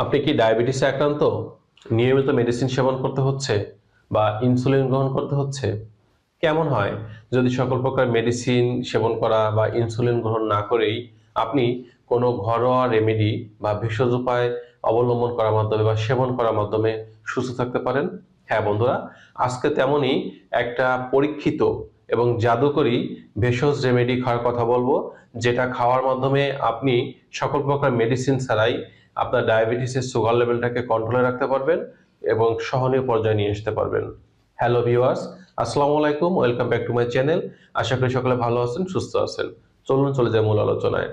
আপনি কি ডায়াবেটিসে আক্রান্ত? নিয়মিত মেডিসিন সেবন করতে হচ্ছে বা ইনসুলিন গ্রহণ করতে হচ্ছে? কেমন হয় যদি সকল প্রকার মেডিসিন সেবন করা বা ইনসুলিন গ্রহণ না করেই আপনি কোনো ঘরোয়া রেমেডি বা ভেষজ উপায় অবলম্বন করার মাধ্যমে বা সেবন করার মাধ্যমে সুস্থ থাকতে পারেন? হ্যাঁ বন্ধুরা, আজকে তেমনই একটা পরীক্ষিত এবং জাদুকরী ভেষজ রেমেডি খাওয়ার কথা বলবো, যেটা খাওয়ার মাধ্যমে আপনি সকল প্রকার মেডিসিন ছাড়াই আপনার ডায়াবেটিসের সুগার লেভেলটাকে কন্ট্রোলে রাখতে পারবেন এবং সহনীয় পর্যায়ে নিয়ে আসতে পারবেন। হ্যালো ভিউয়ার্স, আসসালামু আলাইকুম, welcome back to my channel. আশা করি সকলে ভালো আছেন, সুস্থ আছেন। চলুন চলে যাই মূল আলোচনায়।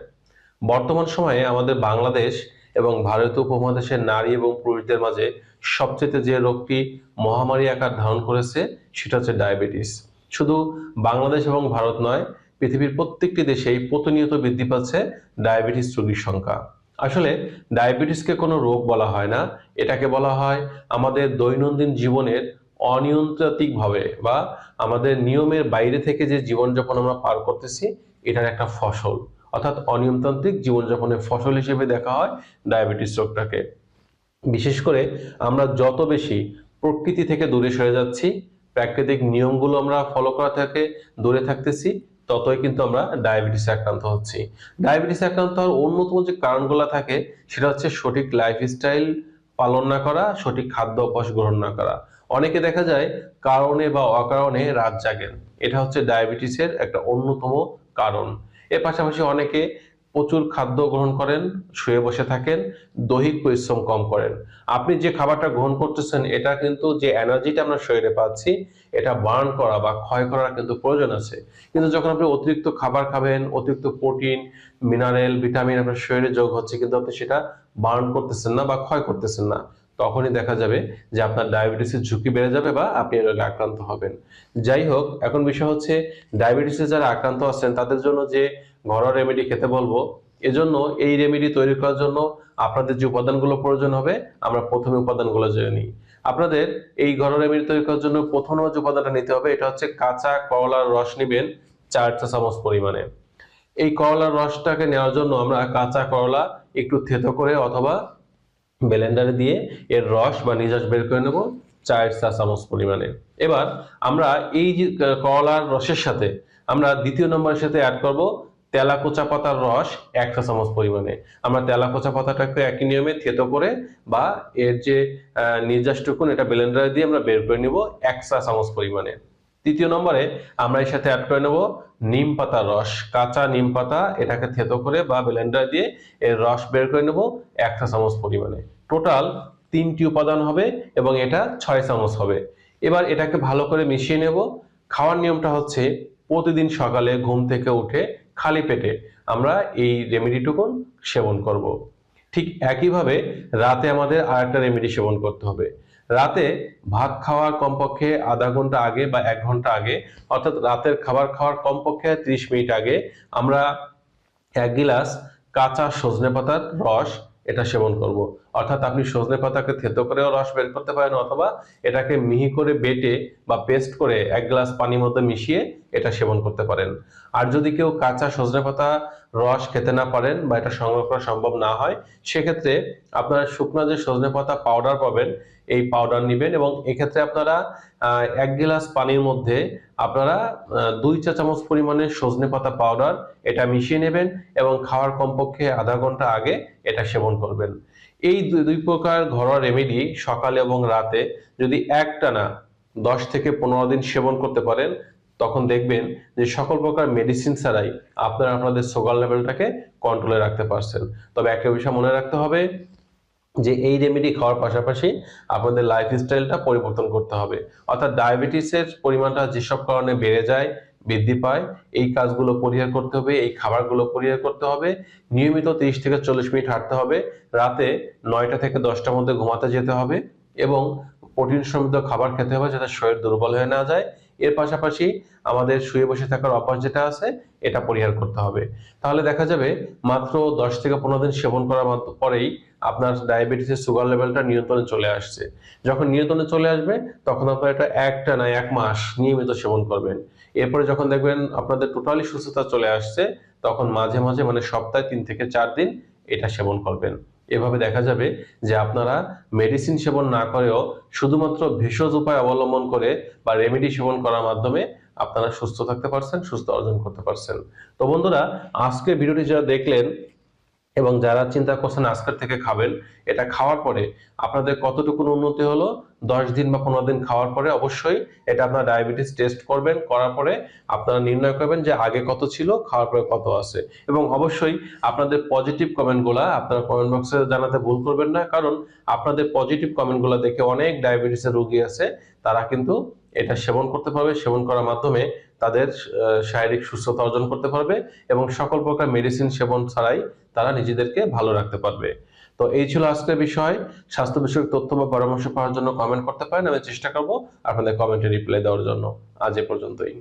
বর্তমান সময়ে আমাদের বাংলাদেশ এবং ভারতীয় উপমহাদেশের নারী এবং পুরুষদের মাঝে সবচেয়ে যে রোগটি মহামারী আকার ধারণ করেছে সেটা হচ্ছে ডায়াবেটিস। শুধু বাংলাদেশ এবং ভারত নয়, পৃথিবীর প্রত্যেকটি দেশেই প্রতিনিয়ত বৃদ্ধি পাচ্ছে ডায়াবেটিস রোগীর সংখ্যা। আসলে ডায়াবেটিসকে কোনো রোগ বলা হয় না, এটাকে বলা হয় আমাদের দৈনন্দিন জীবনের অনিয়ন্ত্রিতভাবে বা আমাদের নিয়মের বাইরে থেকে যে জীবনযাপন আমরা পার করতেছি, এটার একটা ফসল। অর্থাৎ অনিয়মতান্ত্রিক জীবনযাপনের ফসল হিসেবে দেখা হয় ডায়াবেটিস রোগটাকে। বিশেষ করে আমরা যত বেশি প্রকৃতি থেকে দূরে সরে যাচ্ছি, প্রাকৃতিক নিয়মগুলো আমরা ফলো করা থেকে দূরে থাকতেছি, ততই কিন্তু আমরা ডায়াবেটিসে আক্রান্ত হচ্ছি। ডায়াবেটিসে আক্রান্ত হওয়ার অন্যতম যে কারণগুলো থাকে সেটা হচ্ছে সঠিক লাইফস্টাইল পালন না করা, সঠিক খাদ্য অভ্যাস গ্রহণ না করা। অনেকে দেখা যায় কারণে বা অকারণে রাত জাগেন, এটা হচ্ছে ডায়াবেটিসের একটা অন্যতম কারণ। এর পাশাপাশি অনেকে প্রচুর খাদ্য গ্রহণ করেন, শুয়ে বসে থাকেন, দৈহিক পরিশ্রম কম করেন। আপনি যে খাবারটা গ্রহণ করতেছেন এটা কিন্তু যে এনার্জিটা আমরা শরীরে পাচ্ছি, এটা বার্ন করা বা ক্ষয় করার কিন্তু প্রয়োজন আছে। কিন্তু যখন আপনি অতিরিক্ত খাবার খাবেন, অতিরিক্ত প্রোটিন, মিনারেল, ভিটামিন আপনার শরীরে যোগ হচ্ছে কিন্তু আপনি সেটা বার্ন করতেছেন না বা ক্ষয় করতেছেন না, তখনই দেখা যাবে যে আপনার ডায়াবেটিসের ঝুঁকি বেড়ে যাবে বা আপনি এর রোগে আক্রান্ত হবেন। যাই হোক, এখন বিষয় হচ্ছে ডায়াবেটিসে যারা আক্রান্ত আছেন তাদের জন্য যে ঘরোয়া রেমেডি খেতে বলবো, এজন্য এই রেমেডি তৈরি করার জন্য আপনাদের যে উপাদানগুলো প্রয়োজন হবে আমরা প্রথমে উপাদানগুলো জেনে নিই। আপনাদের এই ঘরোয়া রেমেডি তৈরি করার জন্য প্রথম যে উপাদানটা নিতে হবে এটা হচ্ছে কাঁচা করলার রস নেবেন 4 চা চামচ পরিমাণে। এই করলার রসটাকে নেওয়ার জন্য আমরা কাঁচা করলা একটু থেতো করে অথবা ব্লেন্ডারে দিয়ে এর রস বা নির্যাস বের করে নেব 4 চা চামচ পরিমাণে। এবার আমরা এই যে করলার রসের সাথে আমরা দ্বিতীয় নম্বরের সাথে অ্যাড করব তেলাকুচা পাতার রস 1 চা চামচ পরিমাণে। আমরা তেলাকুচা পাতাটাকে একই নিয়মে থেতো করে বা এর যে নির্যাসটুকুন এটা ব্লেন্ডারে দিয়ে আমরা বের করে নিব 1 চা চামচ পরিমাণে। তৃতীয় নম্বরে আমরা এর সাথে অ্যাড করে নেব নিম পাতার রস, কাঁচা নিম পাতা, এটাকে থেতো করে বা ব্লেন্ডার দিয়ে এর রস বের করে নেব 1 চা চামচ পরিমাণে। টোটাল 3টি উপাদান হবে এবং এটা 6 চামচ হবে। এবার এটাকে ভালো করে মিশিয়ে নেব। খাওয়ার নিয়মটা হচ্ছে প্রতিদিন সকালে ঘুম থেকে উঠে খালি পেটে আমরা এই রেমেডিটুকুন সেবন করব। ঠিক একইভাবে রাতে আমাদের আরেকটা রেমেডি সেবন করতে হবে। রাতে ভাত খাওয়ার কমপক্ষে আধা ঘন্টা আগে বা 1 ঘন্টা আগে, অর্থাৎ রাতের খাবার খাওয়ার কমপক্ষে 30 মিনিট আগে আমরা 1 গিলাস কাঁচা সজনে পাতার রস এটা সেবন করব। অর্থাৎ আপনি সজনে পাতাকে থেতো করেও রস বের করতে পারেন অথবা এটাকে মিহি করে বেটে বা পেস্ট করে 1 গ্লাস পানির মধ্যে মিশিয়ে এটা সেবন করতে পারেন। আর যদি কেউ কাঁচা সজনে পাতা রস খেতে না পারেন বা এটা সংগ্রহ করা সম্ভব না হয়, সেক্ষেত্রে আপনারা শুকনো যে সজনে পাতা পাউডার পাবেন, এই পাউডার নেবেন এবং এক্ষেত্রে আপনারা 1 গিলাস পানির মধ্যে আপনারা 2 চা চামচ পরিমাণে সজনে পাতা পাউডার এটা মিশিয়ে নেবেন এবং খাওয়ার কমপক্ষে আধা ঘন্টা আগে এটা সেবন করবেন। এই দুই প্রকার ঘরোয়া রেমেডি সকালে এবং রাতে যদি একটানা 10 থেকে 15 দিন সেবন করতে পারেন, তখন দেখবেন যে সকল প্রকার মেডিসিন ছাড়াই আপনারা আপনাদের সুগার লেভেলটাকে কন্ট্রোলে রাখতে পারছেন। তবে একটা বিষয় মনে রাখতে হবে যে এই রেমেডি খাওয়ার পাশাপাশি আপনাদের লাইফস্টাইলটা পরিবর্তন করতে হবে। অর্থাৎ ডায়াবেটিসের পরিমাণটা যেসব কারণে বেড়ে যায়, বৃদ্ধি পায়, এই কাজগুলো পরিহার করতে হবে, এই খাবারগুলো পরিহার করতে হবে। নিয়মিত 30 থেকে 40 মিনিট হাঁটতে হবে, রাতে 9টা থেকে 10টার মধ্যে ঘুমাতে যেতে হবে এবং প্রোটিন সমৃদ্ধ খাবার খেতে হবে যাতে শরীর দুর্বল হয়ে না যায়। এর পাশাপাশি আমাদের শুয়ে বসে থাকার অভ্যাস যেটা আছে এটা পরিহার করতে হবে। তাহলে দেখা যাবে মাত্র 10 থেকে 15 দিন সেবন করার পরেই আপনার ডায়াবেটিসের সুগার লেভেলটা নিয়ন্ত্রণে চলে আসছে। যখন নিয়ন্ত্রণে চলে আসবে তখন আপনারা এটা একটানা 1 মাস নিয়মিত সেবন করবেন। এরপরে যখন দেখবেন আপনাদের টোটালি সুস্থতা চলে আসছে, তখন মাঝে মাঝে মানে সপ্তাহে 3 থেকে 4 দিন এটা সেবন করবেন। এভাবে দেখা যাবে যে আপনারা মেডিসিন সেবন না করেও শুধুমাত্র ভেষজ উপায় অবলম্বন করে বা রেমেডি সেবন করার মাধ্যমে আপনারা সুস্থ থাকতে পারছেন, সুস্থ অর্জন করতে পারছেন। তো বন্ধুরা, আজকে ভিডিওটি যারা দেখলেন এবং যারা চিন্তা করছেন আজকের থেকে খাবেন, এটা খাওয়ার পরে আপনাদের কতটুকু উন্নতি হলো 10 দিন বা 15 দিন খাওয়ার পরে অবশ্যই এটা আপনারা ডায়াবেটিস টেস্ট করবেন, করার পরে আপনারা নির্ণয় করবেন যে আগে কত ছিল, খাওয়ার পরে কত আছে। এবং অবশ্যই আপনাদের পজিটিভ কমেন্টগুলা আপনারা কমেন্ট বক্সে জানাতে ভুল করবেন না, কারণ আপনাদের পজিটিভ কমেন্টগুলা দেখে অনেক ডায়াবেটিসের রোগী আছে, তারা কিন্তু এটা সেবন করতে পারবে, সেবন করার মাধ্যমে তাদের শারীরিক সুস্থতা অর্জন করতে পারবে এবং সকল প্রকার মেডিসিন সেবন ছাড়াই তারা নিজেদেরকে ভালো রাখতে পারবে। তো এই ছিল আজকের বিষয়। স্বাস্থ্য বিষয়ক তথ্য বা পরামর্শ পাওয়ার জন্য কমেন্ট করতে পারেন, আমি চেষ্টা করব আপনাদের কমেন্টে রিপ্লাই দেওয়ার জন্য। আজ এ পর্যন্তই।